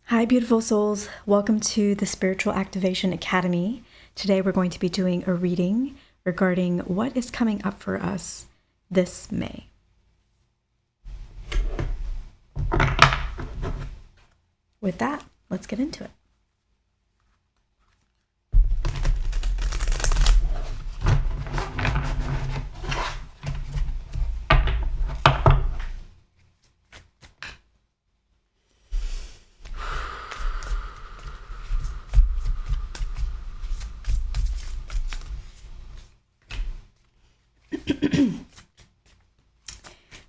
Hi, beautiful souls. Welcome to the Spiritual Activation Academy. Today we're going to be doing a reading regarding what is coming up for us this May. With that, let's get into it.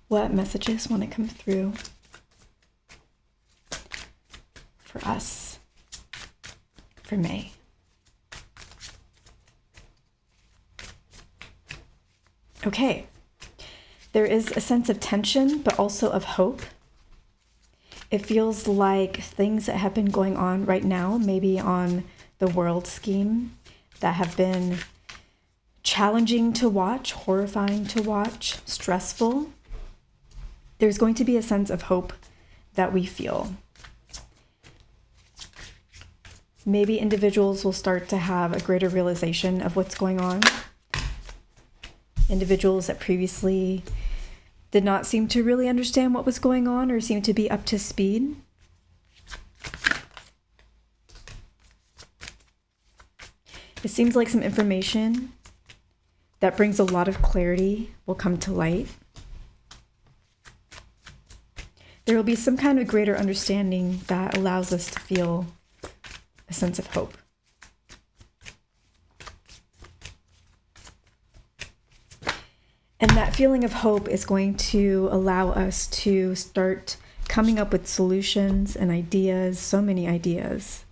What messages want to come through for us for May? Okay, there is a sense of tension, but also of hope. It feels like things that have been going on right now, maybe on the world scheme, that have been challenging to watch, horrifying to watch, stressful. There's going to be a sense of hope that we feel. Maybe individuals will start to have a greater realization of what's going on. Individuals that previously did not seem to really understand what was going on or seem to be up to speed. It seems like some information that brings a lot of clarity will come to light. There will be some kind of greater understanding that allows us to feel a sense of hope. And that feeling of hope is going to allow us to start coming up with solutions and ideas, so many ideas.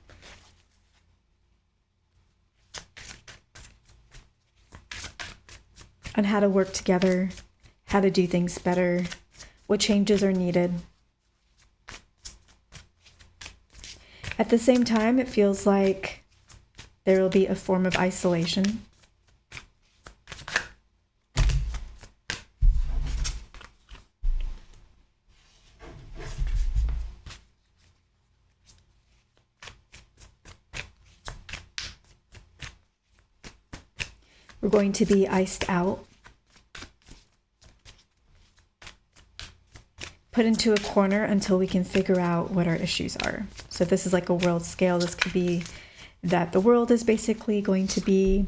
On how to work together, how to do things better, what changes are needed. At the same time, it feels like there will be a form of isolation. We're going to be iced out, put into a corner until we can figure out what our issues are. So if this is like a world scale, this could be that the world is basically going to be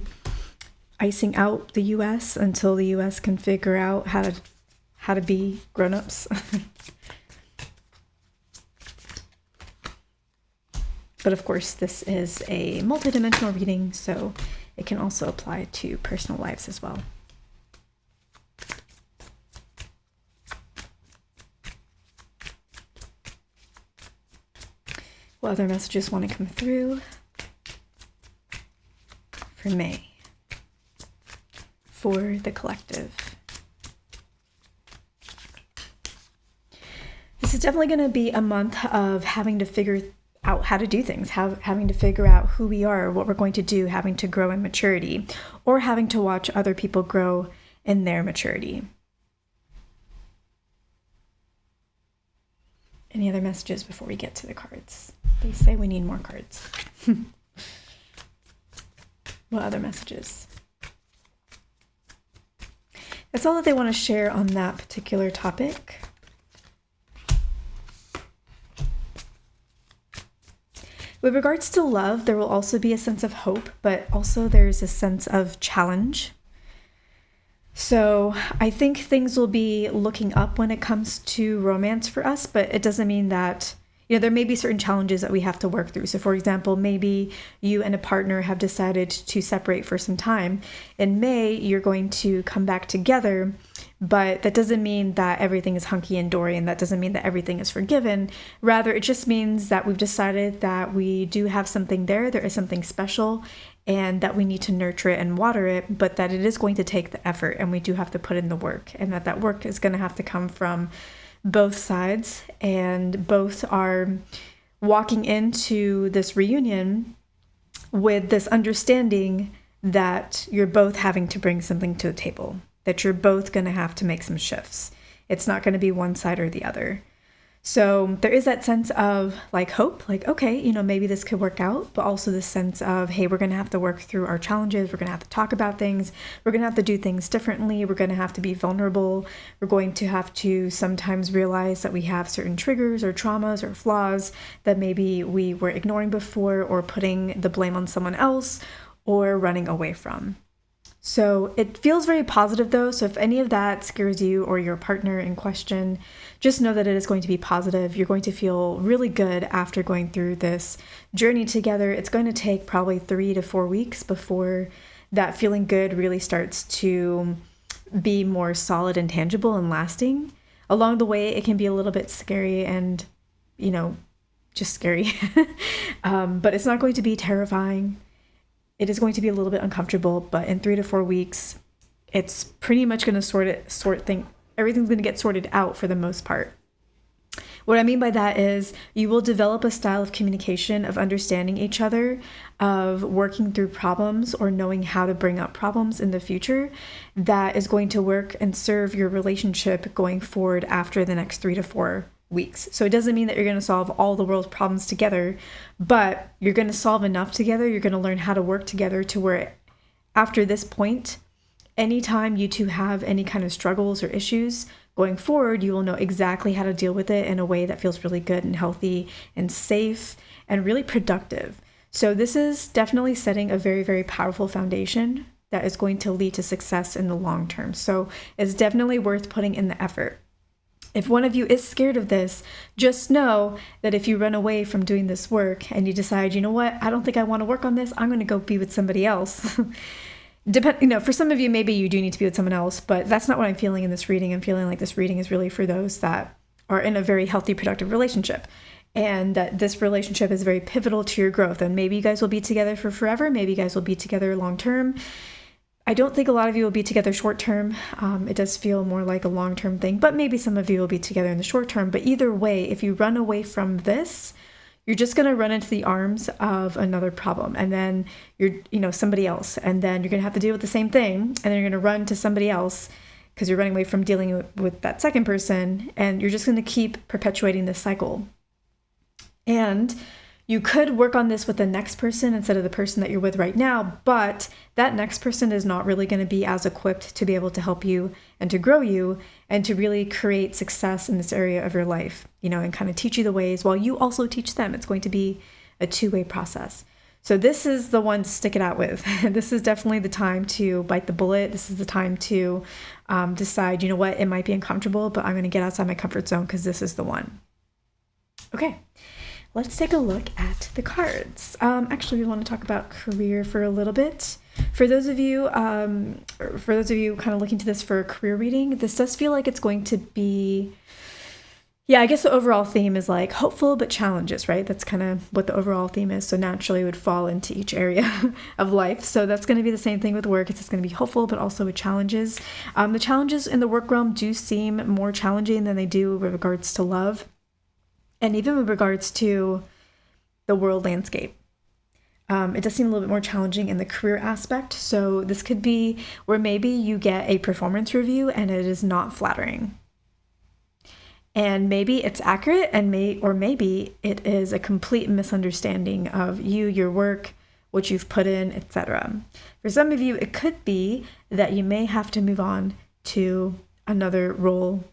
icing out the US until the US can figure out how to be grown-ups. But of course, this is a multidimensional reading, so it can also apply to personal lives as well. What other messages want to come through for May, for the collective? This is definitely going to be a month of having to figure out how to do things, having to figure out who we are, what we're going to do, having to grow in maturity, or having to watch other people grow in their maturity. Any other messages before we get to the cards? They say we need more cards. What other messages? That's all that they want to share on that particular topic. With regards to love, there will also be a sense of hope, but also there's a sense of challenge. So I think things will be looking up when it comes to romance for us, but it doesn't mean that, there may be certain challenges that we have to work through. So for example, maybe you and a partner have decided to separate for some time. In May, you're going to come back together, but that doesn't mean that everything is hunky and dory, and that doesn't mean that everything is forgiven. Rather, it just means that we've decided that we do have something there is something special, and that we need to nurture it and water it, but that it is going to take the effort, and we do have to put in the work, and that work is going to have to come from both sides, and both are walking into this reunion with this understanding that you're both having to bring something to the table, that you're both going to have to make some shifts. It's not going to be one side or the other. So there is that sense of like hope, like, okay, maybe this could work out, but also the sense of, hey, we're going to have to work through our challenges. We're going to have to talk about things. We're going to have to do things differently. We're going to have to be vulnerable. We're going to have to sometimes realize that we have certain triggers or traumas or flaws that maybe we were ignoring before, or putting the blame on someone else, or running away from. So it feels very positive though. So if any of that scares you or your partner in question, just know that it is going to be positive. You're going to feel really good after going through this journey together. It's going to take probably 3 to 4 weeks before that feeling good really starts to be more solid and tangible and lasting. Along the way, it can be a little bit scary and, just scary. But it's not going to be terrifying. It is going to be a little bit uncomfortable, but in 3 to 4 weeks, it's pretty much going to everything's going to get sorted out for the most part. What I mean by that is you will develop a style of communication, of understanding each other, of working through problems or knowing how to bring up problems in the future that is going to work and serve your relationship going forward after the next 3 to 4 weeks. So it doesn't mean that you're going to solve all the world's problems together, but you're going to solve enough together. You're going to learn how to work together to where after this point, anytime you two have any kind of struggles or issues going forward, you will know exactly how to deal with it in a way that feels really good and healthy and safe and really productive. So this is definitely setting a very, very powerful foundation that is going to lead to success in the long term. So it's definitely worth putting in the effort. If one of you is scared of this, just know that if you run away from doing this work and you decide, you know what, I don't think I want to work on this, I'm going to go be with somebody else. For some of you, maybe you do need to be with someone else, but that's not what I'm feeling in this reading. I'm feeling like this reading is really for those that are in a very healthy, productive relationship, and that this relationship is very pivotal to your growth. And maybe you guys will be together for forever. Maybe you guys will be together long term. I don't think a lot of you will be together short term. It does feel more like a long-term thing, but maybe some of you will be together in the short term. But either way, if you run away from this, you're just going to run into the arms of another problem, and then somebody else, and then you're going to have to deal with the same thing, and then you're going to run to somebody else because you're running away from dealing with that second person, and you're just going to keep perpetuating this cycle. And you could work on this with the next person instead of the person that you're with right now, but that next person is not really going to be as equipped to be able to help you and to grow you and to really create success in this area of your life, and kind of teach you the ways while you also teach them. It's going to be a two-way process. So this is the one to stick it out with. This is definitely the time to bite the bullet. This is the time to decide, you know what, it might be uncomfortable, but I'm going to get outside my comfort zone because this is the one. Okay. Let's take a look at the cards. Actually, we want to talk about career for a little bit. For those of you kind of looking to this for a career reading, this does feel like it's going to be, I guess the overall theme is like hopeful but challenges, right? That's kind of what the overall theme is. So naturally it would fall into each area of life. So that's going to be the same thing with work. It's just going to be hopeful, but also with challenges. The challenges in the work realm do seem more challenging than they do with regards to love. And even with regards to the world landscape, it does seem a little bit more challenging in the career aspect. So this could be where maybe you get a performance review and it is not flattering. And maybe it's accurate, and maybe it is a complete misunderstanding of you, your work, what you've put in, etc. For some of you, it could be that you may have to move on to another role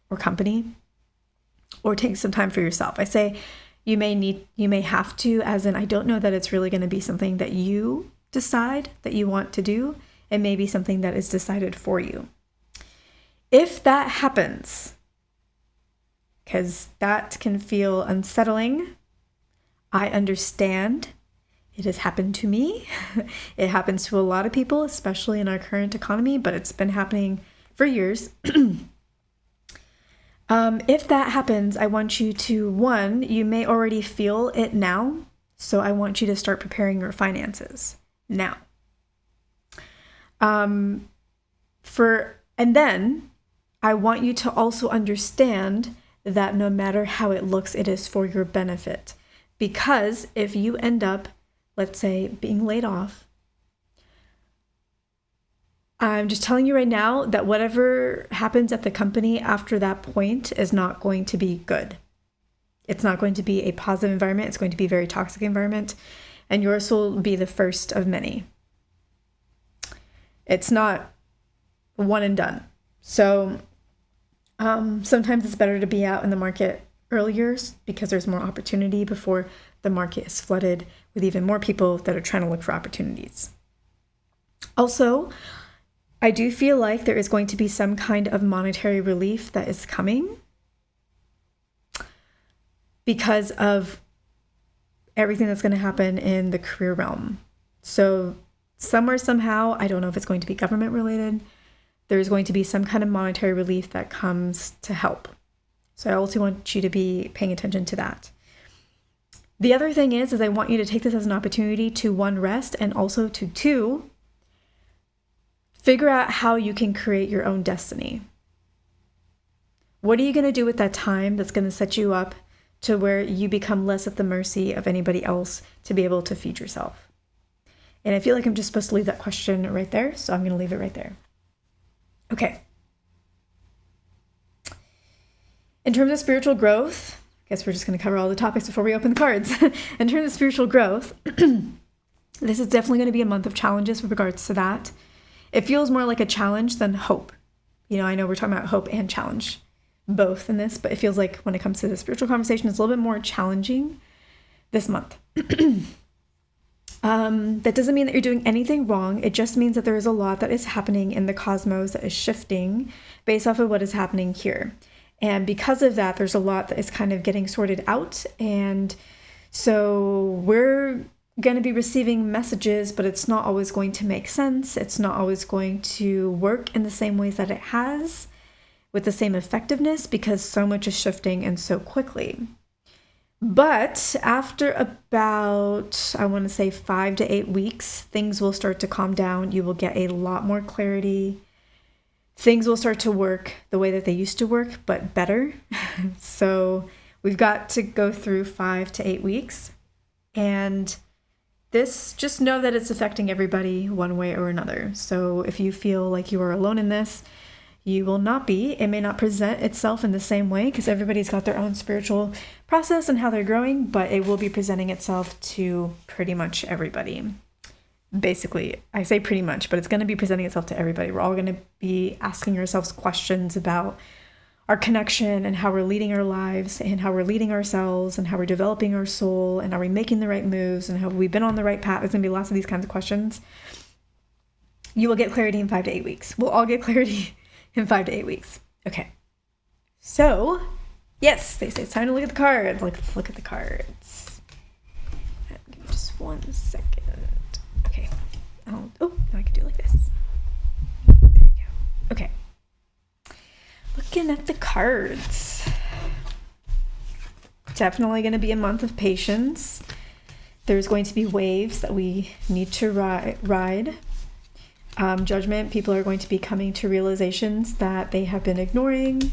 or company, or take some time for yourself. I say you may have to, as in I don't know that it's really going to be something that you decide that you want to do. It may be something that is decided for you. If that happens, because that can feel unsettling, I understand. It has happened to me. It happens to a lot of people, especially in our current economy, but it's been happening for years. If that happens, I want you to, one, you may already feel it now, so I want you to start preparing your finances now. And then I want you to also understand that no matter how it looks, it is for your benefit. Because if you end up, let's say, being laid off, I'm just telling you right now that whatever happens at the company after that point is not going to be good. It's not going to be a positive environment. It's going to be a very toxic environment. And yours will be the first of many. It's not one and done. So sometimes it's better to be out in the market earlier because there's more opportunity before the market is flooded with even more people that are trying to look for opportunities. Also, I do feel like there is going to be some kind of monetary relief that is coming because of everything that's going to happen in the career realm. So somewhere, somehow, I don't know if it's going to be government related, there's going to be some kind of monetary relief that comes to help. So I also want you to be paying attention to that. The other thing is I want you to take this as an opportunity to, one, rest, and also to, two, figure out how you can create your own destiny. What are you going to do with that time that's going to set you up to where you become less at the mercy of anybody else to be able to feed yourself? And I feel like I'm just supposed to leave that question right there, so I'm going to leave it right there. Okay. In terms of spiritual growth, I guess we're just going to cover all the topics before we open the cards. In terms of spiritual growth, this is definitely going to be a month of challenges with regards to that. It feels more like a challenge than hope. I know we're talking about hope and challenge, both in this, but it feels like when it comes to the spiritual conversation, it's a little bit more challenging this month. That doesn't mean that you're doing anything wrong. It just means that there is a lot that is happening in the cosmos that is shifting based off of what is happening here. And because of that, there's a lot that is kind of getting sorted out. And so we're going to be receiving messages, but it's not always going to make sense. It's not always going to work in the same ways that it has with the same effectiveness because so much is shifting and so quickly. But after about, I want to say 5 to 8 weeks, things will start to calm down. You will get a lot more clarity. Things will start to work the way that they used to work, but better. So we've got to go through 5 to 8 weeks. And this, just know that it's affecting everybody one way or another. So if you feel like you are alone in this, you will not be. It may not present itself in the same way because everybody's got their own spiritual process and how they're growing, but it will be presenting itself to pretty much everybody. Basically, I say pretty much, but it's going to be presenting itself to everybody. We're all going to be asking ourselves questions about our connection and how we're leading our lives and how we're leading ourselves and how we're developing our soul and are we making the right moves and have we been on the right path. There's going to be lots of these kinds of questions. You will get clarity in 5 to 8 weeks. We'll all get clarity in 5 to 8 weeks. Okay. So, yes, they say it's time to look at the cards. Let's look at the cards. Give me just 1 second. Okay. Now I can do it like this. There we go. Okay. Looking at the cards. Definitely going to be a month of patience. There's going to be waves that we need to ride. Judgment, people are going to be coming to realizations that they have been ignoring.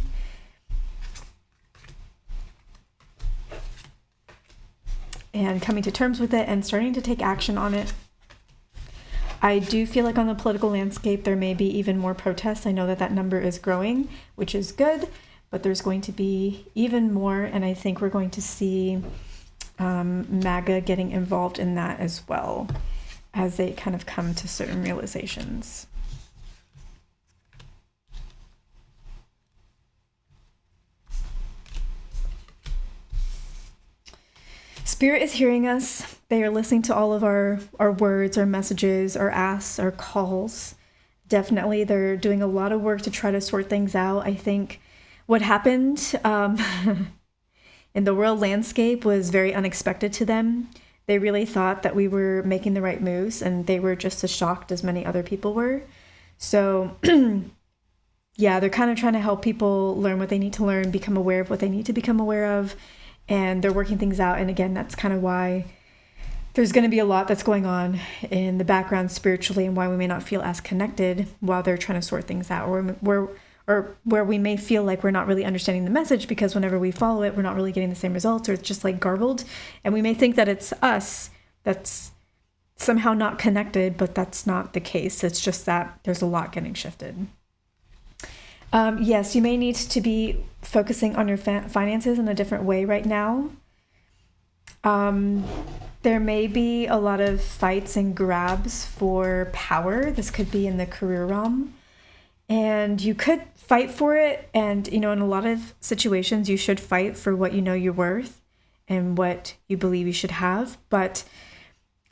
And coming to terms with it and starting to take action on it. I do feel like on the political landscape, there may be even more protests. I know that that number is growing, which is good, but there's going to be even more. And I think we're going to see MAGA getting involved in that as well as they kind of come to certain realizations. Spirit is hearing us. They are listening to all of our words, our messages, our asks, our calls. Definitely, they're doing a lot of work to try to sort things out. I think what happened in the world landscape was very unexpected to them. They really thought that we were making the right moves, and they were just as shocked as many other people were. So, yeah, they're kind of trying to help people learn what they need to learn, become aware of what they need to become aware of, and they're working things out. And again, that's kind of why there's going to be a lot that's going on in the background spiritually and why we may not feel as connected while they're trying to sort things out, or where we may feel like we're not really understanding the message because whenever we follow it, we're not really getting the same results, or it's just like garbled. And we may think that it's us that's somehow not connected, but that's not the case. It's just that there's a lot getting shifted. Yes, you may need to be focusing on your finances in a different way right now. There may be a lot of fights and grabs for power. This could be in the career realm. And you could fight for it. And, in a lot of situations, you should fight for what you know you're worth and what you believe you should have. But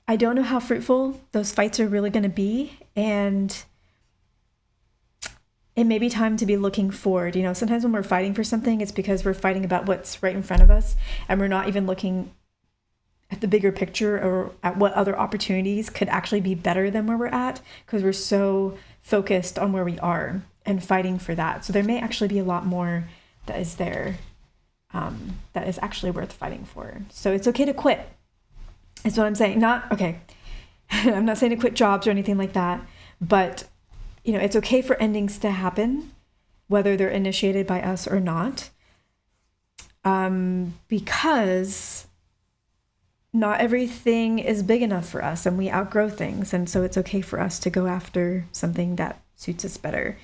I don't know how fruitful those fights are really going to be. And it may be time to be looking forward. Sometimes when we're fighting for something, it's because we're fighting about what's right in front of us. And we're not even looking at the bigger picture or at what other opportunities could actually be better than where we're at, because we're so focused on where we are and fighting for that. So there may actually be a lot more that is there that is actually worth fighting for. So it's okay to quit, is what I'm saying. I'm not saying to quit jobs or anything like that, but it's okay for endings to happen, whether they're initiated by us or not, because not everything is big enough for us and we outgrow things. And so it's okay for us to go after something that suits us better.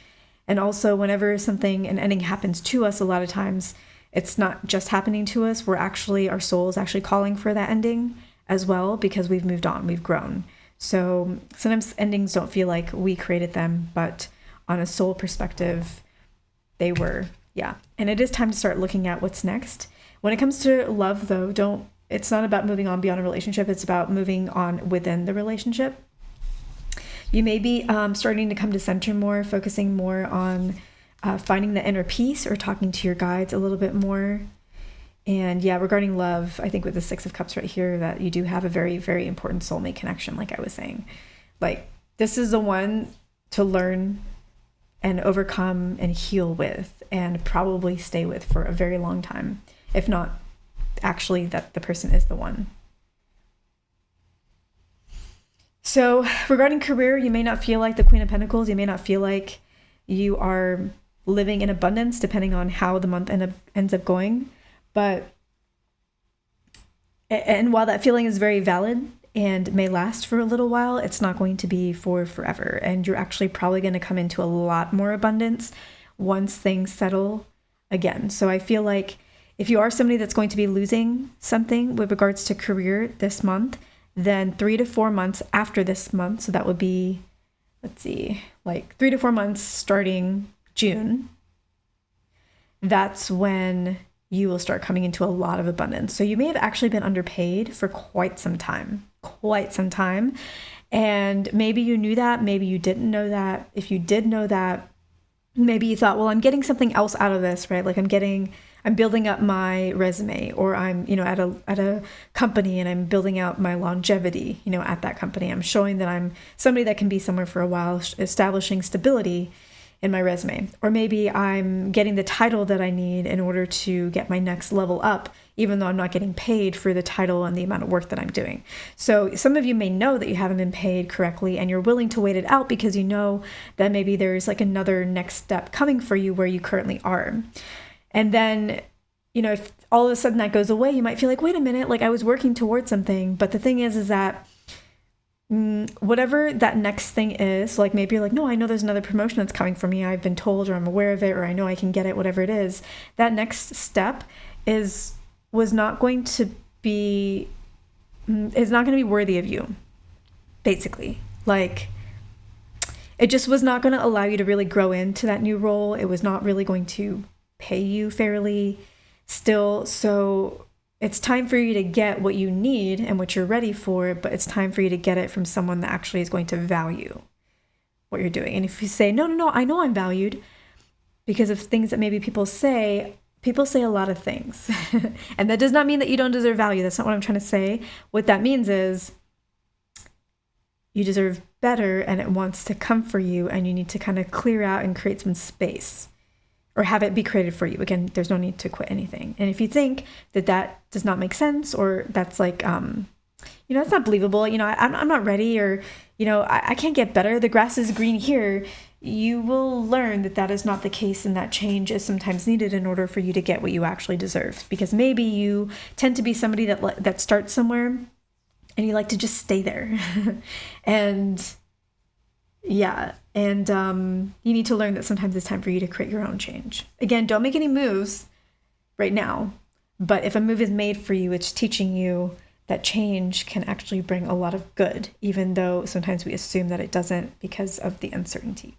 And also, whenever an ending happens to us, a lot of times it's not just happening to us. Our soul is actually calling for that ending as well, because we've moved on, we've grown. So sometimes endings don't feel like we created them, but on a soul perspective, they were. Yeah. And it is time to start looking at what's next. When it comes to love, though, it's not about moving on beyond a relationship. It's about moving on within the relationship. You may be starting to come to center more, focusing more on finding the inner peace or talking to your guides a little bit more. And yeah, regarding love, I think with the Six of Cups right here, that you do have a very, very important soulmate connection, like I was saying. Like, this is the one to learn and overcome and heal with, and probably stay with for a very long time, if not actually that the person is the one. So regarding career, you may not feel like the Queen of Pentacles. You may not feel like you are living in abundance, depending on how the month ends up going. And while that feeling is very valid and may last for a little while, it's not going to be for forever. And you're actually probably going to come into a lot more abundance once things settle again. So I feel like if you are somebody that's going to be losing something with regards to career this month, then 3 to 4 months after this month, so that would be, 3 to 4 months starting June, that's when you will start coming into a lot of abundance. So you may have actually been underpaid for quite some time. And maybe you knew that, maybe you didn't know that. If you did know that, maybe you thought, well, I'm getting something else out of this, right? Like I'm building up my resume, or I'm, at a company and I'm building out my longevity, at that company. I'm showing that I'm somebody that can be somewhere for a while, establishing stability in my resume. Or maybe I'm getting the title that I need in order to get my next level up, even though I'm not getting paid for the title and the amount of work that I'm doing. So some of you may know that you haven't been paid correctly, and you're willing to wait it out because you know that maybe there's like another next step coming for you where you currently are. And then, if all of a sudden that goes away, you might feel like, wait a minute, like I was working towards something. But the thing is that whatever that next thing is, like maybe you're like, no, I know there's another promotion that's coming for me. I've been told, or I'm aware of it, or I know I can get it, whatever it is. That next step is not going to be worthy of you, basically. Like, it just was not going to allow you to really grow into that new role. It was not really going to pay you fairly still. So it's time for you to get what you need and what you're ready for, but it's time for you to get it from someone that actually is going to value what you're doing. And if you say, no, I know I'm valued, because of things that maybe people say a lot of things. And that does not mean that you don't deserve value. That's not what I'm trying to say. What that means is you deserve better, and it wants to come for you, and you need to kind of clear out and create some space, or have it be created for you. Again, there's no need to quit anything. And if you think that does not make sense, or that's like, that's not believable, I'm not ready, or, I can't get better, the grass is green here, you will learn that is not the case, and that change is sometimes needed in order for you to get what you actually deserve. Because maybe you tend to be somebody that starts somewhere and you like to just stay there. And Yeah. And you need to learn that sometimes it's time for you to create your own change. Again, don't make any moves right now. But if a move is made for you, it's teaching you that change can actually bring a lot of good, even though sometimes we assume that it doesn't because of the uncertainty.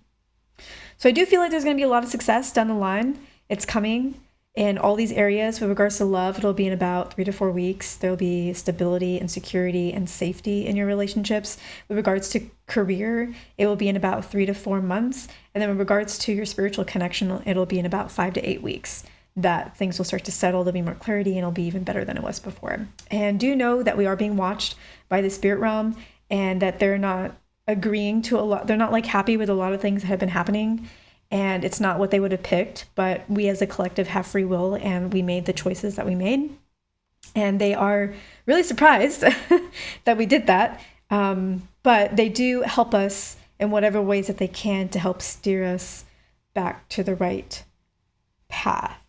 So I do feel like there's going to be a lot of success down the line. It's coming in all these areas. With regards to love, it'll be in about 3 to 4 weeks. There'll be stability and security and safety in your relationships. With regards to career, it will be in about 3 to 4 months. And then with regards to your spiritual connection, it'll be in about 5 to 8 weeks that things will start to settle. There'll be more clarity and it'll be even better than it was before. And do know that we are being watched by the spirit realm and that they're not agreeing to a lot. They're not like happy with a lot of things that have been happening. And it's not what they would have picked, but we as a collective have free will and we made the choices that we made. And they are really surprised that we did that. But they do help us in whatever ways that they can to help steer us back to the right path.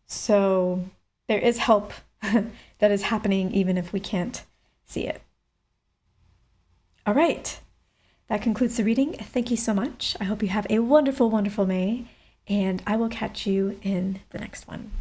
So there is help that is happening even if we can't see it. All right. That concludes the reading. Thank you so much. I hope you have a wonderful, wonderful May, and I will catch you in the next one.